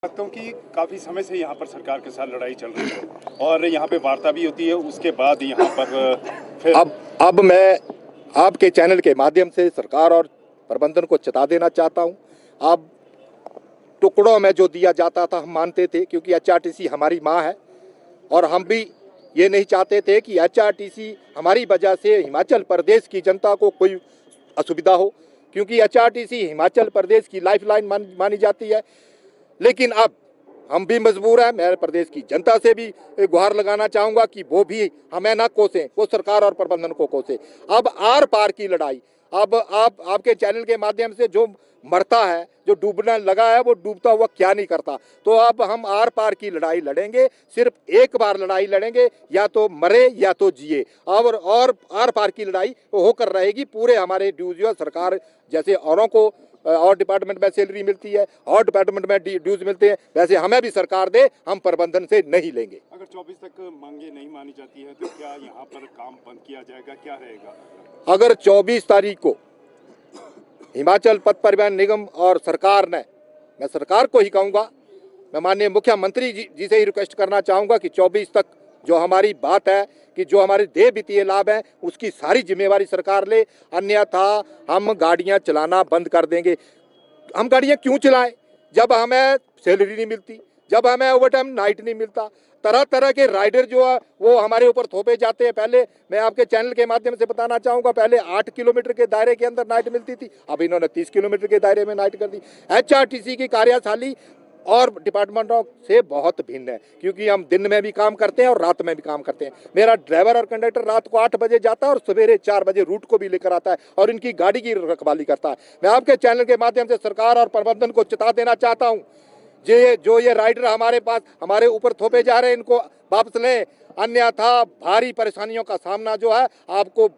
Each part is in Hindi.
लगता हूँ कि काफ़ी समय से यहाँ पर सरकार के साथ लड़ाई चल रही है और यहाँ पे वार्ता भी होती है। उसके बाद यहाँ पर फिर अब मैं आपके चैनल के माध्यम से सरकार और प्रबंधन को चेता देना चाहता हूँ। अब टुकड़ों में जो दिया जाता था हम मानते थे, क्योंकि एचआरटीसी हमारी माँ है और हम भी ये नहीं चाहते थे कि एचआरटीसी हमारी वजह से हिमाचल प्रदेश की जनता को कोई असुविधा हो, क्योंकि एचआरटीसी हिमाचल प्रदेश की लाइफलाइन मानी जाती है। लेकिन अब हम भी मजबूर हैं। मैं प्रदेश की जनता से भी गुहार लगाना चाहूँगा कि वो भी हमें ना कोसें, वो सरकार और प्रबंधन को कोसें। अब आर पार की लड़ाई, अब आपके चैनल के माध्यम से जो मरता है, जो डूबने लगा है, वो डूबता हुआ क्या नहीं करता। तो अब हम आर पार की लड़ाई लड़ेंगे, सिर्फ एक बार लड़ाई लड़ेंगे, या तो मरे या तो जिए। और आर पार की लड़ाई होकर रहेगी। पूरे हमारे ड्यूज सरकार जैसे औरों को और डिपार्टमेंट में सैलरी मिलती है और डिपार्टमेंट में ड्यूज मिलते हैं, वैसे हमें भी सरकार दे, हम प्रबंधन से नहीं लेंगे। अगर 24 तक मांगे नहीं मानी जाती है तो क्या यहाँ पर काम बंद किया जाएगा, क्या रहेगा? अगर 24 तारीख को हिमाचल पथ परिवहन निगम और सरकार ने, मैं सरकार को ही कहूँगा, मैं माननीय मुख्यमंत्री जी से ही रिक्वेस्ट करना चाहूँगा कि 24 तक जो हमारी बात है कि जो हमारे देय वित्तीय लाभ है उसकी सारी जिम्मेवारी सरकार ले, अन्यथा हम गाड़ियां चलाना बंद कर देंगे। हम गाड़ियां क्यों चलाएं जब हमें सैलरी नहीं मिलती, जब हमें ओवर टाइम नाइट नहीं मिलता। तरह तरह के राइडर जो है वो हमारे ऊपर थोपे जाते हैं। पहले मैं आपके चैनल के माध्यम से बताना चाहूँगा, पहले 8 किलोमीटर के दायरे के अंदर नाइट मिलती थी, अब इन्होंने 30 किलोमीटर के दायरे में नाइट कर दी। एचआरटीसी की कार्यशैली और डिपार्टमेंटों से बहुत भिन्न है, क्योंकि हम दिन में भी काम करते हैं और रात में भी काम करते हैं। मेरा ड्राइवर और कंडक्टर रात को 8 बजे जाता है और सवेरे 4 बजे रूट को भी लेकर आता है और इनकी गाड़ी की रखवाली करता है। मैं आपके चैनल के माध्यम से सरकार और प्रबंधन को चेता देना चाहता हूँ, जो ये राइडर हमारे पास हमारे ऊपर थोपे जा रहे हैं, इनको वापस लें, अन्यथा भारी परेशानियों का सामना जो है आपको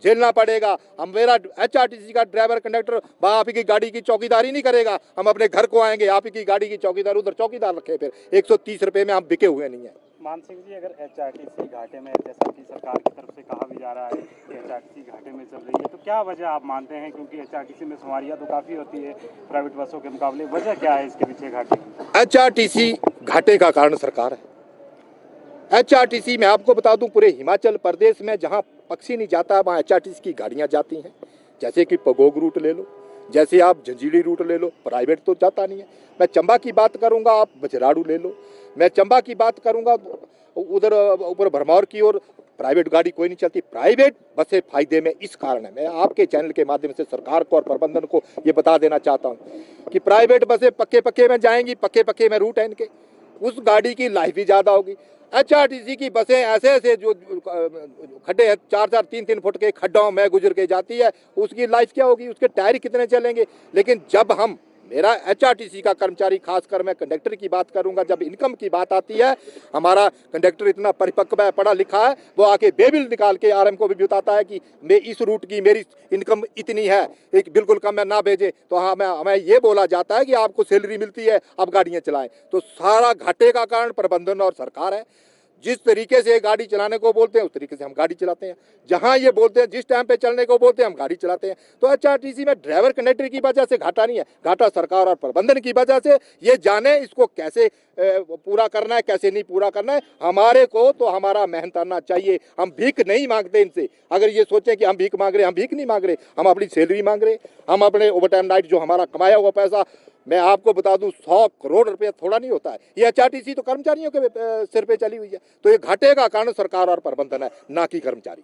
झेलना पड़ेगा। हम मेरा एचआरटीसी का ड्राइवर कंडक्टर आप ही की गाड़ी की चौकीदारी नहीं करेगा, हम अपने घर को आएंगे। आप ही की गाड़ी की चौकीदार उधर चौकीदार रखे, फिर 130 रुपये में हम बिके हुए नहीं है। मान सिंह जी, अगर एचआरटीसी घाटे में, जैसा कि सरकार की तरफ से कहा भी जा रहा है कि एचआरटीसी घाटे में चल रही है, तो क्या वजह आप मानते हैं? क्योंकि एचआरटीसी में सवारियां तो काफ़ी होती है प्राइवेट बसों के मुकाबले, वजह क्या है इसके पीछे घाटे की? एचआरटीसी घाटे का कारण सरकार है। एचआरटीसी में आपको बता दूं, पूरे हिमाचल प्रदेश में जहां पक्षी नहीं जाता वहां एचआरटीसी की गाड़ियां जाती हैं। जैसे कि पगोग रूट ले लो, जैसे आप झंझीड़ी रूट ले लो, प्राइवेट तो जाता नहीं है। मैं चंबा की बात करूंगा, आप बजराड़ू ले लो। मैं चंबा की बात करूंगा, उधर ऊपर भरमौर की ओर प्राइवेट गाड़ी कोई नहीं चलती। प्राइवेट बसें फायदे में इस कारण है। मैं आपके चैनल के माध्यम से सरकार को और प्रबंधन को ये बता देना चाहता हूँ कि प्राइवेट बसें पक्के पक्के में जाएंगी, पक्के पक्के में रूट है इनके, उस गाड़ी की लाइफ भी ज़्यादा होगी। एचआरटीसी की बसें ऐसे जो खड्डे हैं, 4-4, 3-3 फुट के खड्डों में गुजर के जाती है, उसकी लाइफ क्या होगी, उसके टायर कितने चलेंगे। लेकिन जब हम, मेरा एचआरटीसी का कर्मचारी, खासकर मैं कंडक्टर की बात करूंगा, जब इनकम की बात आती है, हमारा कंडक्टर इतना परिपक्व है, पढ़ा लिखा है, वो आके बेबिल निकाल के आरएम को भी बताता है कि मैं इस रूट की मेरी इनकम इतनी है, एक बिल्कुल कम है ना भेजे। तो हमें ये बोला जाता है कि आपको सैलरी मिलती है, आप गाड़ियाँ चलाएं। तो सारा घाटे का कारण प्रबंधन और सरकार है। जिस तरीके से गाड़ी चलाने को बोलते हैं उस तरीके से हम गाड़ी चलाते हैं। जहां ये बोलते हैं जिस टाइम पे चलने को बोलते हैं हम गाड़ी चलाते हैं। तो एचआरटीसी में ड्राइवर कंडक्टर की वजह से घाटा नहीं है, घाटा सरकार और प्रबंधन की वजह से। ये जाने इसको कैसे पूरा करना है, कैसे नहीं पूरा करना है। हमारे को तो हमारा मेहनत करना चाहिए, हम भीख नहीं मांगते इनसे। अगर ये सोचें कि हम भीख मांग रहे, हम भीख नहीं मांग रहे, हम अपनी सैलरी मांग रहे, हम अपने ओवर टाइम नाइट जो हमारा कमाया हुआ पैसा, मैं आपको बता दूं 100 करोड़ रुपया थोड़ा नहीं होता है। ये एचआरटीसी तो कर्मचारियों के सिर पे चली हुई है। तो ये घाटे का कारण सरकार और प्रबंधन है, ना कि कर्मचारी।